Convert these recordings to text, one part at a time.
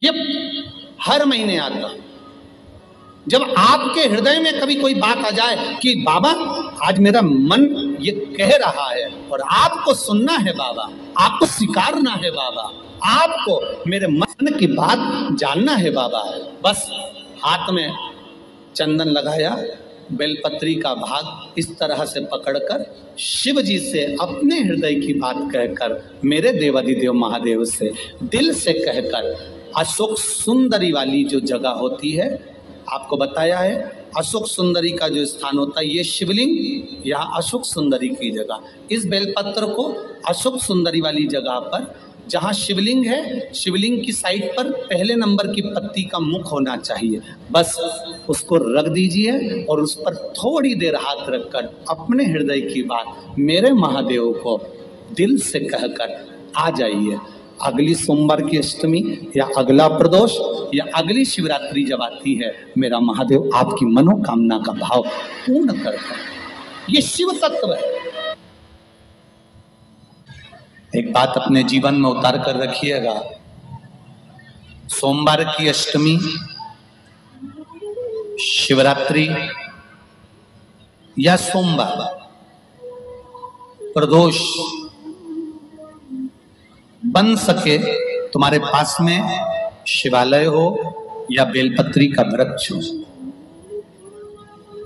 ये हर महीने आता। जब आपके हृदय में कभी कोई बात आ जाए कि बाबा आज मेरा मन ये कह रहा है और आपको सुनना है बाबा, आपको स्वीकारना है बाबा, आपको मेरे मन की बात जानना है बाबा, बस हाथ में चंदन लगाया, बेलपत्री का भाग इस तरह से पकड़कर शिव जी से अपने हृदय की बात कहकर, मेरे देवाधिदेव महादेव से दिल से कहकर, अशोक सुंदरी वाली जो जगह होती है, आपको बताया है अशोक सुंदरी का जो स्थान होता है, ये शिवलिंग या अशोक सुंदरी की जगह, इस बेलपत्र को अशोक सुंदरी वाली जगह पर जहाँ शिवलिंग है, शिवलिंग की साइड पर पहले नंबर की पत्ती का मुख होना चाहिए, बस उसको रख दीजिए और उस पर थोड़ी देर हाथ रखकर अपने हृदय की बात मेरे महादेव को दिल से कहकर आ जाइए। अगली सोमवार की अष्टमी या अगला प्रदोष या अगली शिवरात्रि जब आती है, मेरा महादेव आपकी मनोकामना का भाव पूर्ण करता है। ये शिव तत्व है। एक बात अपने जीवन में उतार कर रखिएगा, सोमवार की अष्टमी, शिवरात्रि या सोमवार, प्रदोष, बन सके तुम्हारे पास में शिवालय हो या बेलपत्री का वृक्ष हो,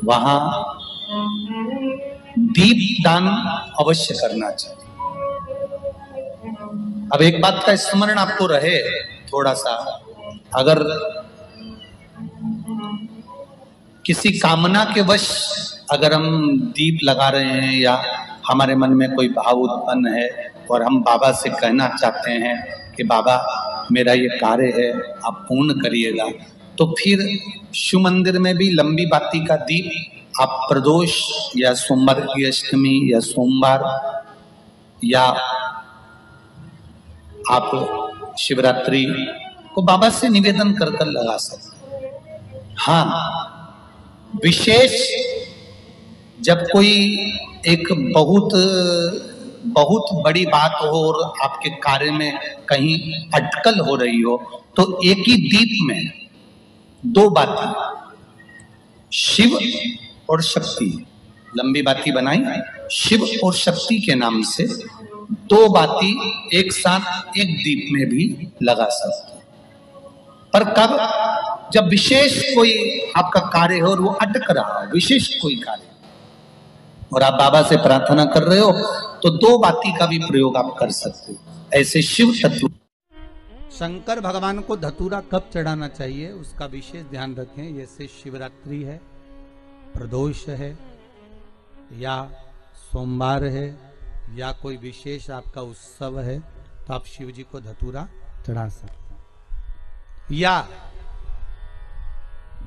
वहां दीप दान अवश्य करना चाहिए। अब एक बात का स्मरण आपको रहे थोड़ा सा, अगर किसी कामना के वश अगर हम दीप लगा रहे हैं या हमारे मन में कोई भाव उत्पन्न है और हम बाबा से कहना चाहते हैं कि बाबा मेरा ये कार्य है आप पूर्ण करिएगा, तो फिर शिव मंदिर में भी लंबी बाती का दीप आप प्रदोष या सोमवार की अष्टमी या सोमवार या आप शिवरात्रि को बाबा से निवेदन कर कर लगा सकते। हाँ, विशेष जब कोई एक बहुत बड़ी बात हो और आपके कार्य में कहीं अटकल हो रही हो, तो एक ही दीप में दो बाती, शिव और शक्ति, लंबी बाती बनाई, शिव और शक्ति के नाम से दो बाती एक साथ एक दीप में भी लगा सकते। पर कब? जब विशेष कोई आपका कार्य हो और वो अटक रहा हो, विशेष कोई कार्य, और आप बाबा से प्रार्थना कर रहे हो, तो दो बाती का भी प्रयोग आप कर सकते हो। ऐसे शिव तत्व। शंकर भगवान को धतूरा कब चढ़ाना चाहिए उसका विशेष ध्यान रखें। जैसे शिवरात्रि है, प्रदोष है, या सोमवार है, या कोई विशेष आपका उत्सव है, तो आप शिव जी को धतूरा चढ़ा सकते हैं। या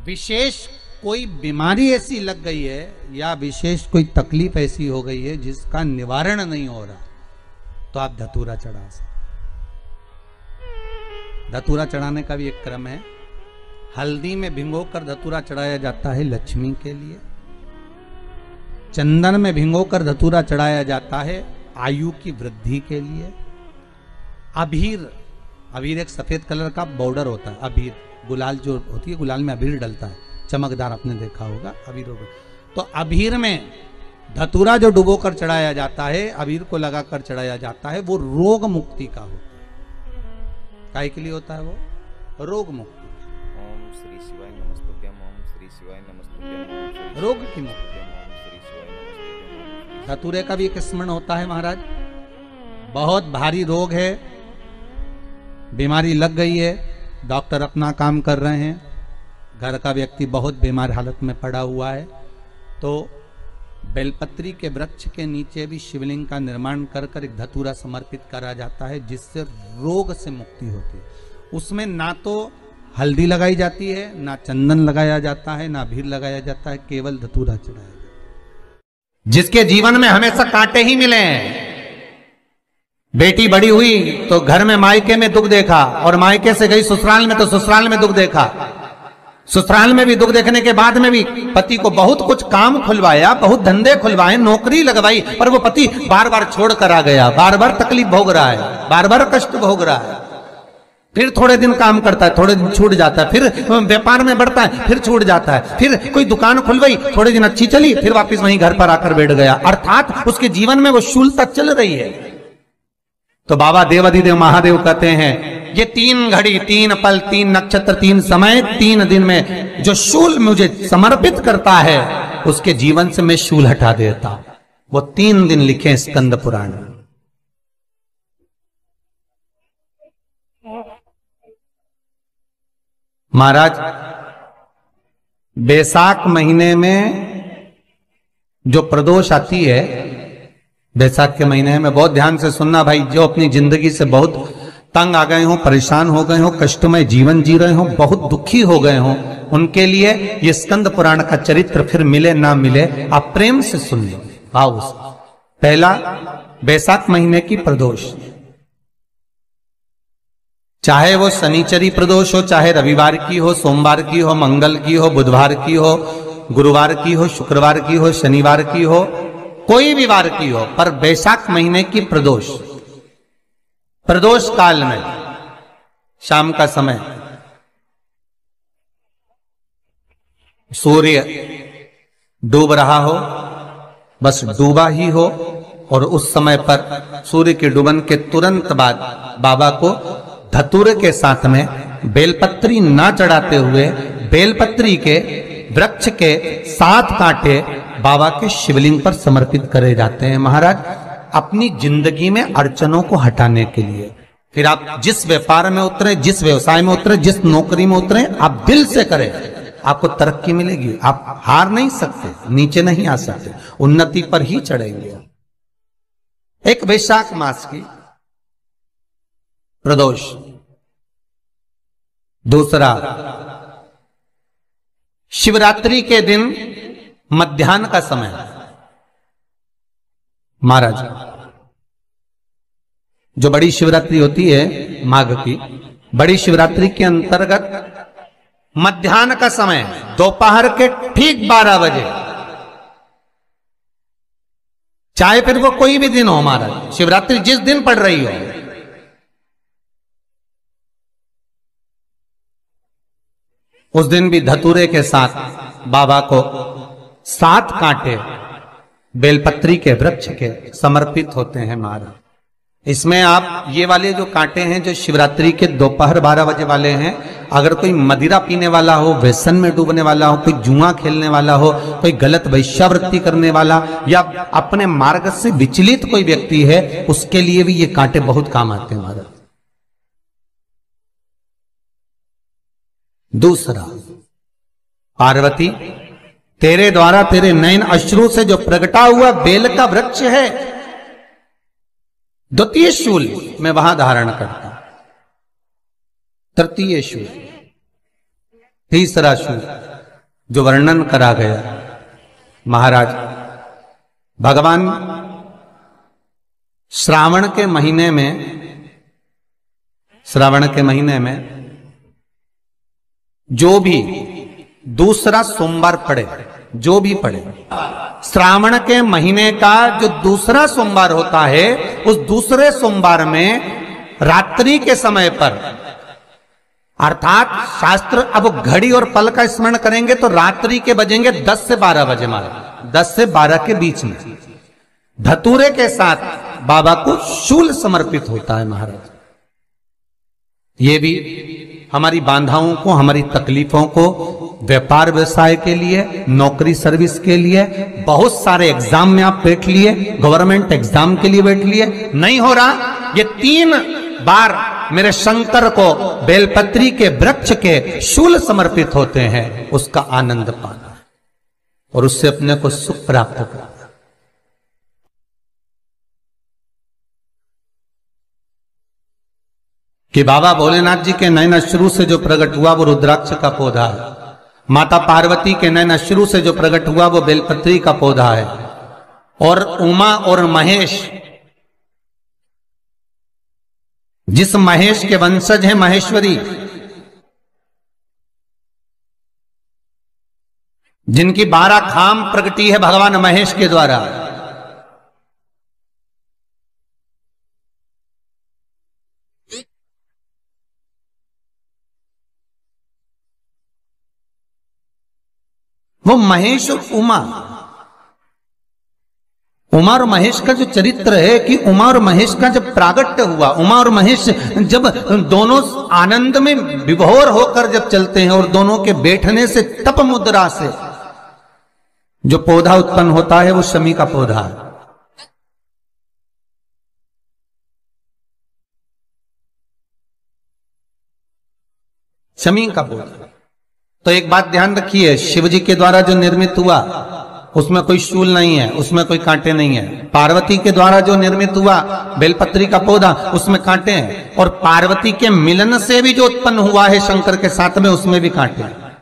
विशेष कोई बीमारी ऐसी लग गई है या विशेष कोई तकलीफ ऐसी हो गई है जिसका निवारण नहीं हो रहा, तो आप धतूरा चढ़ा सकते। धतूरा चढ़ाने का भी एक क्रम है। हल्दी में भिंगोकर धतूरा चढ़ाया जाता है लक्ष्मी के लिए। चंदन में भिंगोकर धतूरा चढ़ाया जाता है आयु की वृद्धि के लिए। अबीर एक सफेद कलर का बॉर्डर होता है। अबीर गुलाल जो होती है, गुलाल में अबीर डलता है, चमकदार, आपने देखा होगा अबीर। तो अबीर में धतूरा जो डुबो कर चढ़ाया जाता है, अबीर को लगाकर चढ़ाया जाता है, वो रोग मुक्ति का होता है। काय के लिए होता है वो? रोग मुक्ति। ओम श्री शिवाय नमस्तुभ्यम, ओम श्री शिवाय नमस्तुभ्यम, रोग की मुक्ति। धतूरे का भी एक स्मरण होता है महाराज। बहुत भारी रोग है, बीमारी लग गई है, डॉक्टर अपना काम कर रहे हैं, घर का व्यक्ति बहुत बीमार हालत में पड़ा हुआ है, तो बेलपत्री के वृक्ष के नीचे भी शिवलिंग का निर्माण कर कर एक धतूरा समर्पित करा जाता है, जिससे रोग से मुक्ति होती है। उसमें ना तो हल्दी लगाई जाती है, ना चंदन लगाया जाता है, ना अबीर लगाया जाता है, केवल धतूरा चढ़ाया जाता है। जिसके जीवन में हमेशा कांटे ही मिले हैं, बेटी बड़ी हुई तो घर में मायके में दुख देखा, और मायके से गई ससुराल में तो ससुराल में दुख देखा, ससुराल में भी दुख देखने के बाद में भी पति को बहुत कुछ काम खुलवाया, बहुत धंधे खुलवाए, नौकरी लगवाई, पर वो पति बार बार छोड़ कर आ गया, बार बार तकलीफ भोग रहा है, बार बार कष्ट भोग रहा है। फिर थोड़े दिन काम करता है, थोड़े दिन छूट जाता है, फिर व्यापार में बढ़ता है, फिर छूट जाता है, फिर कोई दुकान खुल गई, थोड़े दिन अच्छी चली, फिर वापस वहीं घर पर आकर बैठ गया। अर्थात उसके जीवन में वो शूलता चल रही है। तो बाबा देवाधिदेव महादेव कहते हैं ये 3 घड़ी 3 पल 3 नक्षत्र 3 समय 3 दिन में जो शूल मुझे समर्पित करता है उसके जीवन से मैं शूल हटा देता हूं। वो 3 दिन लिखे स्कंद पुराण में। महाराज बैसाख महीने में जो प्रदोष आती है, बैसाख के महीने में बहुत ध्यान से सुनना भाई, जो अपनी जिंदगी से बहुत तंग आ गए हो, परेशान हो गए हो, कष्टमय जीवन जी रहे हो, बहुत दुखी हो गए हो, उनके लिए ये स्कंद पुराण का चरित्र फिर मिले ना मिले आप प्रेम से सुन लो भाव से। पहला, बैसाख महीने की प्रदोष, चाहे वो शनिचरी प्रदोष हो, चाहे रविवार की हो, सोमवार की हो, मंगल की हो, बुधवार की हो, गुरुवार की हो, शुक्रवार की हो, शनिवार की हो, कोई भी वार की हो, पर बैसाख महीने की प्रदोष, प्रदोष काल में शाम का समय सूर्य डूब रहा हो, बस डूबा ही हो, और उस समय पर सूर्य के डूबन के तुरंत बाद बाबा को धतूरे के साथ में बेलपत्री ना चढ़ाते हुए बेलपत्री के वृक्ष के 7 कांटे बाबा के शिवलिंग पर समर्पित करे जाते हैं महाराज, अपनी जिंदगी में अड़चनों को हटाने के लिए। फिर आप जिस व्यापार में उतरे, जिस व्यवसाय में उतरे, जिस नौकरी में उतरे, आप दिल से करें, आपको तरक्की मिलेगी। आप हार नहीं सकते, नीचे नहीं आ सकते, उन्नति पर ही चढ़ेंगे। एक वैशाख मास की प्रदोष, दूसरा शिवरात्रि के दिन मध्याह्न का समय। महाराज जो बड़ी शिवरात्रि होती है माघ की, बड़ी शिवरात्रि के अंतर्गत मध्याह्न का समय, दोपहर के ठीक 12 बजे, चाहे फिर वो कोई भी दिन हो महाराज, शिवरात्रि जिस दिन पड़ रही हो, उस दिन भी धतूरे के साथ बाबा को 7 कांटे बेलपत्री के वृक्ष के समर्पित होते हैं महाराज। इसमें आप ये वाले जो कांटे हैं जो शिवरात्रि के दोपहर 12 बजे वाले हैं, अगर कोई मदिरा पीने वाला हो, व्यसन में डूबने वाला हो, कोई जुआ खेलने वाला हो, कोई गलत वैश्यावृत्ति करने वाला, या अपने मार्ग से विचलित कोई व्यक्ति है, उसके लिए भी ये कांटे बहुत काम आते हैं महाराज। दूसरा, पार्वती तेरे द्वारा तेरे नयन अश्रु से जो प्रगटा हुआ बेल का वृक्ष है, द्वितीय शूल मैं वहां धारण करता, तृतीय शूल, तीसरा शूल जो वर्णन करा गया महाराज, भगवान श्रावण के महीने में जो भी दूसरा सोमवार पड़े, जो भी पड़े, श्रावण के महीने का जो दूसरा सोमवार होता है, उस दूसरे सोमवार में रात्रि के समय पर, अर्थात शास्त्र अब घड़ी और पल का स्मरण करेंगे तो रात्रि के बजेंगे 10 से 12 बजे महाराज, 10 से 12 के बीच में धतूरे के साथ बाबा को शूल समर्पित होता है महाराज। ये भी हमारी बाधाओं को, हमारी तकलीफों को, व्यापार व्यवसाय के लिए, नौकरी सर्विस के लिए, बहुत सारे एग्जाम में आप बैठ लिए, गवर्नमेंट एग्जाम के लिए बैठ लिए, नहीं हो रहा, ये 3 बार मेरे शंकर को बेलपत्री के वृक्ष के शूल समर्पित होते हैं, उसका आनंद पाना और उससे अपने को सुख प्राप्त करना। कि बाबा भोलेनाथ जी के नयन अश्रु से जो प्रकट हुआ वो रुद्राक्ष का पौधा है, माता पार्वती के नयन अश्रु से जो प्रकट हुआ वो बेलपत्री का पौधा है, और उमा और महेश, जिस महेश के वंशज है महेश्वरी, जिनकी 12 खाम प्रगटी है भगवान महेश के द्वारा, वो महेश और उमा, उमा और महेश का जो चरित्र है कि उमा और महेश का जब प्रागट्य हुआ, उमा और महेश जब दोनों आनंद में विभोर होकर जब चलते हैं और दोनों के बैठने से तप मुद्रा से जो पौधा उत्पन्न होता है वो शमी का पौधा है। शमी का पौधा। तो एक बात ध्यान रखिए, शिव जी के द्वारा जो निर्मित हुआ उसमें कोई शूल नहीं है, उसमें कोई कांटे नहीं है। पार्वती के द्वारा जो निर्मित हुआ बेलपत्री का पौधा, उसमें कांटे हैं। और पार्वती के मिलन से भी जो उत्पन्न हुआ है शंकर के साथ में, उसमें भी कांटे हैं।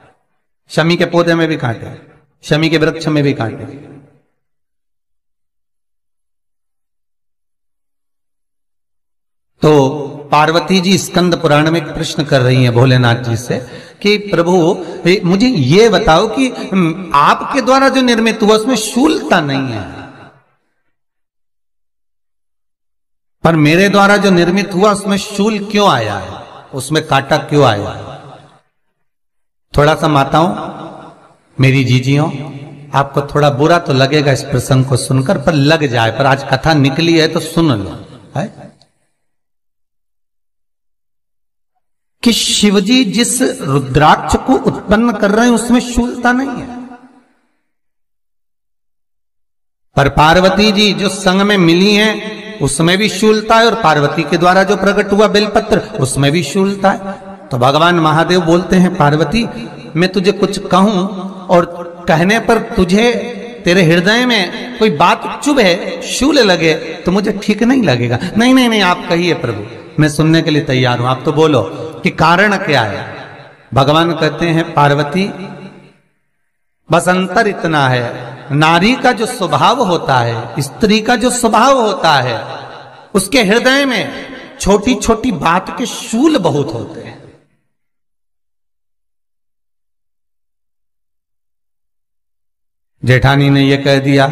शमी के पौधे में भी कांटे हैं, शमी के वृक्ष में भी कांटे हैं। तो पार्वती जी स्कंद पुराण में एक प्रश्न कर रही हैं भोलेनाथ जी से कि प्रभु मुझे ये बताओ कि आपके द्वारा जो निर्मित हुआ उसमें शूलता नहीं है, पर मेरे द्वारा जो निर्मित हुआ उसमें शूल क्यों आया है, उसमें कांटा क्यों आया है? थोड़ा सा माताओं, मेरी जीजियों, आपको थोड़ा बुरा तो लगेगा इस प्रसंग को सुनकर, पर लग जाए, पर आज कथा निकली है तो सुन लो है कि शिवजी जिस रुद्राक्ष को उत्पन्न कर रहे हैं उसमें शूलता नहीं है, पर पार्वती जी जो संग में मिली हैं उसमें भी शूलता है, और पार्वती के द्वारा जो प्रकट हुआ बेलपत्र उसमें भी शूलता है। तो भगवान महादेव बोलते हैं पार्वती, मैं तुझे कुछ कहूं और कहने पर तुझे तेरे हृदय में कोई बात चुभे, शूल लगे तो मुझे ठीक नहीं लगेगा। नहीं नहीं नहीं, आप कहिए प्रभु, मैं सुनने के लिए तैयार हूं, आप तो बोलो कि कारण क्या है। भगवान कहते हैं पार्वती, बस अंतर इतना है, नारी का जो स्वभाव होता है, स्त्री का जो स्वभाव होता है, उसके हृदय में छोटी छोटी बात के शूल बहुत होते हैं। जेठानी ने ये कह दिया,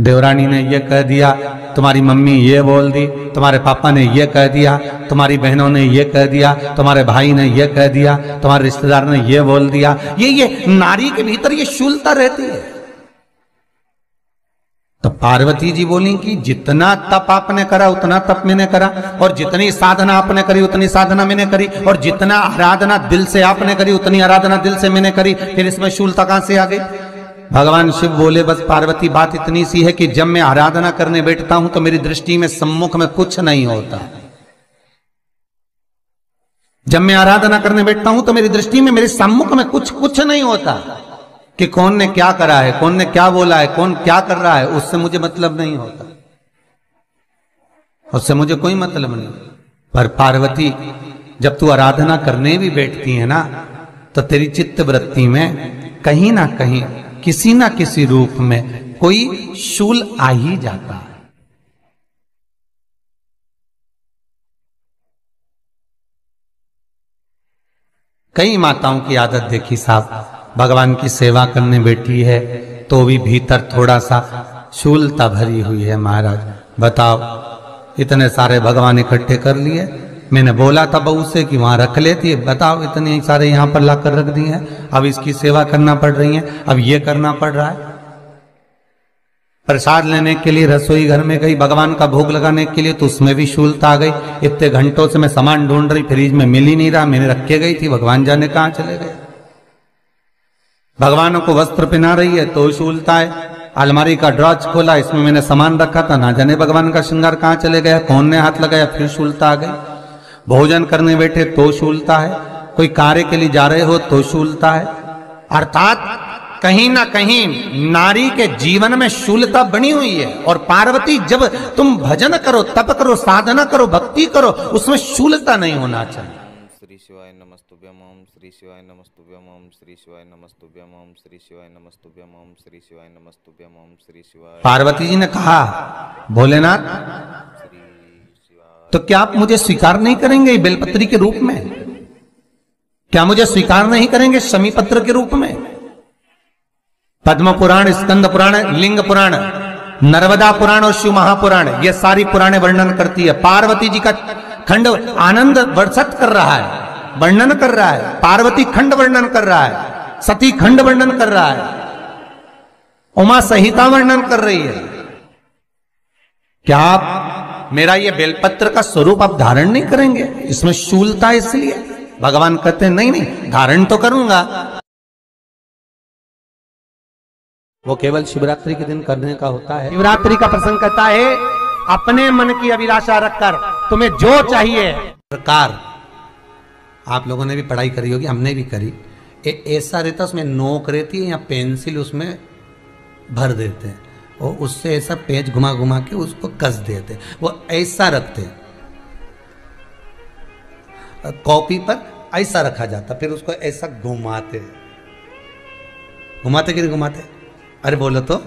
देवरानी ने ये कह दिया, तुम्हारी मम्मी ये बोल दी, तुम्हारे पापा ने ये कह दिया, तुम्हारी बहनों ने ये कह दिया, तुम्हारे भाई ने ये कह दिया, तुम्हारे रिश्तेदार ने ये बोल दिया। ये नारी के भीतर ये शूलता रहती है। तो पार्वती जी बोली कि जितना तप आपने करा उतना तप मैंने करा, और जितनी साधना आपने करी उतनी साधना मैंने करी, और जितना आराधना दिल से आपने करी उतनी आराधना दिल से मैंने करी, फिर इसमें शूलता कहां से आ गई? भगवान शिव बोले, बस पार्वती बात इतनी सी है कि जब मैं आराधना करने बैठता हूं तो मेरी दृष्टि में सम्मुख में कुछ नहीं होता। जब मैं आराधना करने बैठता हूं तो मेरी दृष्टि में, मेरे सम्मुख में कुछ नहीं होता कि कौन ने क्या करा है, कौन ने क्या बोला है, कौन क्या कर रहा है, उससे मुझे मतलब नहीं होता, उससे मुझे कोई मतलब नहीं। पर पार्वती, जब तू आराधना करने भी बैठती है ना, तो तेरी चित्त वृत्ति में कहीं ना कहीं किसी ना किसी रूप में कोई शूल आ ही जाता है। कई माताओं की आदत देखी साहब, भगवान की सेवा करने बैठी है तो भी भीतर थोड़ा सा शूलता भरी हुई है। महाराज बताओ, इतने सारे भगवान इकट्ठे कर लिए, मैंने बोला था बहू से कि वहां रख लेती है, बताओ इतने सारे यहां पर लाकर रख दिए हैं, अब इसकी सेवा करना पड़ रही है, अब ये करना पड़ रहा है। प्रसाद लेने के लिए रसोई घर में गई, भगवान का भोग लगाने के लिए, तो उसमें भी शूलता आ गई। इतने घंटों से मैं सामान ढूंढ रही, फ्रिज में मिल ही नहीं रहा, मैंने रख के गई थी, भगवान जाने कहां चले गए। भगवानों को वस्त्र पहना रही है तो शूलता है। अलमारी का ड्रॉज खोला, इसमें मैंने सामान रखा था, ना जाने भगवान का श्रृंगार कहां चले गया, कौन ने हाथ लगाया, फिर शूलता आ गई। भोजन करने बैठे तो शूलता है, कोई कार्य के लिए जा रहे हो तो शूलता है। अर्थात कहीं ना कहीं नारी के जीवन में शूलता बनी हुई है। और पार्वती, जब तुम भजन करो, तप करो, साधना करो, भक्ति करो, उसमें शूलता नहीं होना चाहिए। श्री शिवाय नमस्तुभ्यम, ओम श्री शिवाय नमस्तुभ्यम, ओम श्री शिवाय नमस्तुभ्यम, ओम श्री शिवाय नमस्तुभ्यम, ओम श्री शिवाय नमस्तुभ्यम, ओम श्री शिवाय। पार्वती जी ने कहा, भोलेनाथ तो क्या आप मुझे स्वीकार नहीं करेंगे बेलपत्री के रूप में? क्या मुझे स्वीकार नहीं करेंगे शमी पत्र के रूप में? पद्म पुराण, स्कंद पुराण, लिंग पुराण, नर्मदा पुराण और शिव महापुराण, ये सारी पुराणे वर्णन करती है। पार्वती जी का खंड आनंद वर्षित कर रहा है, वर्णन कर रहा है। पार्वती खंड वर्णन कर रहा है, सती खंड वर्णन कर रहा है। उमा संहिता वर्णन कर रही है। क्या आप मेरा ये बेलपत्र का स्वरूप आप धारण नहीं करेंगे? इसमें शूलता इसलिए भगवान कहते हैं नहीं नहीं, धारण तो करूंगा। वो केवल शिवरात्रि के दिन करने का होता है। शिवरात्रि का प्रसंग कहता है अपने मन की अभिलाषा रखकर तुम्हें जो चाहिए। प्रकार आप लोगों ने भी पढ़ाई करी होगी, हमने भी करी। ऐसा रहता उसमें नोक रहती है या पेंसिल उसमें भर देते हैं और उससे ऐसा पेज घुमा घुमा के उसको कस देते हैं। वो ऐसा रखते हैं, कॉपी पर ऐसा रखा जाता, फिर उसको ऐसा घुमाते घुमाते कि नहीं घुमाते? अरे बोलो तो,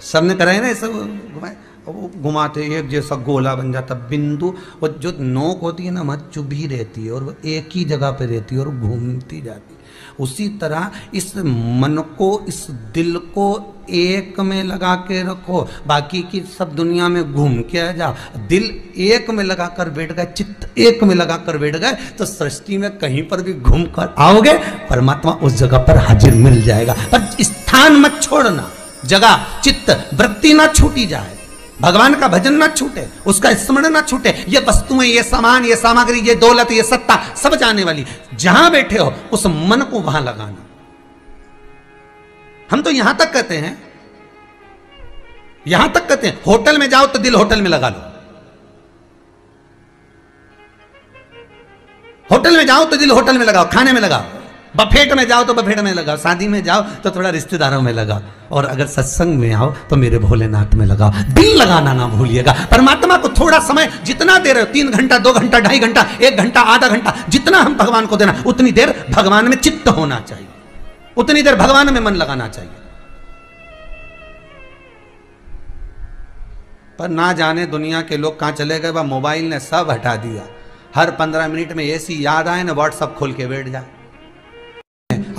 सबने कराए ना ऐसा घुमाए, वो घुमाते एक जैसा गोला बन जाता बिंदु। वो जो नोक होती है ना वहाँ चुभी रहती है और वो एक ही जगह पे रहती है और घूमती जाती है। उसी तरह इस मन को, इस दिल को एक में लगा के रखो, बाकी की सब दुनिया में घूम के आ जाओ। दिल एक में लगा कर बैठ गए, चित्त एक में लगा कर बैठ गए तो सृष्टि में कहीं पर भी घूम कर आओगे, परमात्मा उस जगह पर हाजिर मिल जाएगा। पर स्थान मत छोड़ना, जगह चित्त वृत्ति ना छूटी जाए, भगवान का भजन ना छूटे, उसका स्मरण ना छूटे। ये वस्तुएं, ये सामान, ये सामग्री, ये दौलत, ये सत्ता सब जाने वाली। जहां बैठे हो उस मन को वहां लगाना। हम तो यहां तक कहते हैं, यहां तक कहते हैं होटल में जाओ तो दिल होटल में लगा लो, होटल में जाओ तो दिल होटल में लगाओ, खाने में लगाओ, बफेट में जाओ तो बफेट में लगाओ, शादी में जाओ तो थोड़ा रिश्तेदारों में लगाओ, और अगर सत्संग में आओ तो मेरे भोलेनाथ में लगाओ। दिल लगाना ना भूलिएगा। परमात्मा को थोड़ा समय जितना दे रहे हो, 3 घंटा, 2 घंटा, 2.5 घंटा, 1 घंटा, आधा घंटा, जितना हम भगवान को देना उतनी देर भगवान में चित्त होना चाहिए, उतनी देर भगवान में मन लगाना चाहिए। पर ना जाने दुनिया के लोग कहां चले गए, वह मोबाइल ने सब हटा दिया। हर 15 मिनट में ऐसी याद आए ना व्हाट्सअप खोल के बैठ जाए।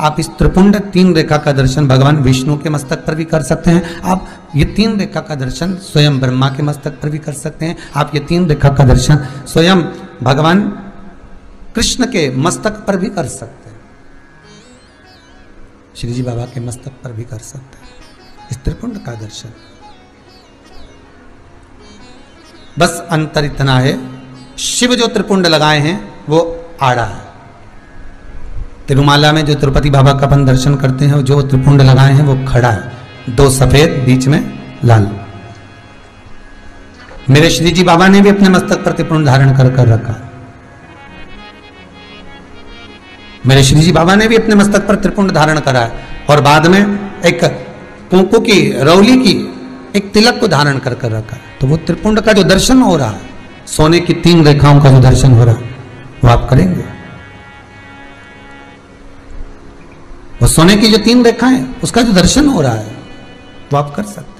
आप इस त्रिपुंड 3 रेखा का दर्शन भगवान विष्णु के मस्तक पर भी कर सकते हैं। आप ये 3 रेखा का दर्शन स्वयं ब्रह्मा के मस्तक पर भी कर सकते हैं। आप ये 3 रेखा का दर्शन स्वयं भगवान कृष्ण के मस्तक पर भी कर सकते हैं, श्री जी बाबा के मस्तक पर भी कर सकते हैं इस त्रिपुंड का दर्शन। बस अंतर इतना है, शिव जो त्रिपुंड लगाए हैं वो आड़ा है। तिरुमाला में जो तिरुपति बाबा का अपन दर्शन करते हैं, जो त्रिपुंड लगाए हैं वो खड़ा है, 2 सफेद बीच में लाल। मेरे श्री जी बाबा ने भी अपने मस्तक पर त्रिपुंड धारण कर रखा। मेरे श्री जी बाबा ने भी अपने मस्तक पर त्रिपुंड धारण करा है, और बाद में एक कुंकू की रौली की एक तिलक को धारण कर रखा है। तो वो त्रिपुंड का जो दर्शन हो रहा है, सोने की 3 रेखाओं का जो दर्शन हो रहा है वो आप करेंगे। वो सोने की जो 3 रेखाएं उसका जो दर्शन हो रहा है वो आप कर सकते।